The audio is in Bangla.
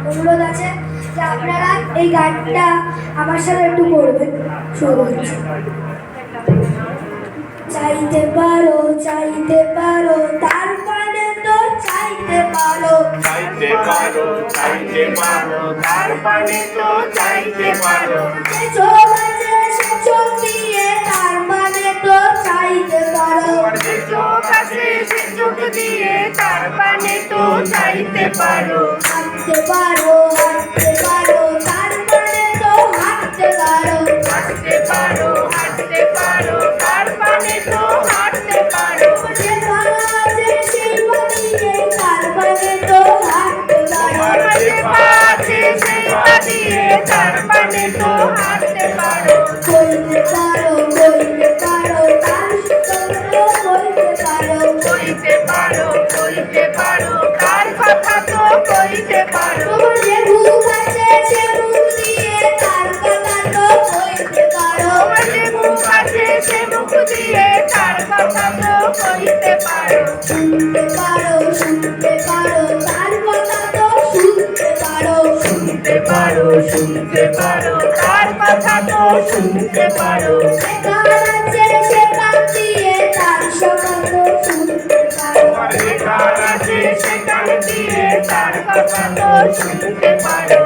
অনুরোধ আছে যে আপনারা এই গানটা আমার সাথে একটু করবেন। শুরু করছি। চাইতে পারো তার মানে তো চাইতে পারো, চাইতে পারো তার মানে তো চাইতে পারো। যে চোখ আছে সে চোখ দিয়ে তার মানে তো চাইতে পারো, যে চোখ আছে সে চোখ দিয়ে তার মানে তো চাইতে পারো। হাঁটতে পারো তার মানে তো হাঁটতে পারো, হাঁটতে পারো তার মানে তো হাঁটতে পারো। যে পা আছে সেই পা দিয়ে তার মানে তো হাঁটতে পারো, যে পা আছে সেই পা দিয়ে তার মানে তো হাঁটতে পারো। বলতে পারো তার সূত্র বলতে পারো, বলতে পারো তার কথা তো কইতে পারো। তোমার যে মুখ আছে সে মুখ দিয়ে তার কথা তো বলতে পারো, তোমার যে মুখ আছে সে মুখ দিয়ে তার কথা তো কইতে পারো। শুনতে পারো তার কথা তো শুনতে পারো, শুনতে পারো তার কথা তো শুনতে পারো। যে কান আছে সে কান দিয়ে তার কথা তো শুনতে পারো, তোমার যে কান আছে সে কান দিয়ে তার কথা তো শুনতে পারো।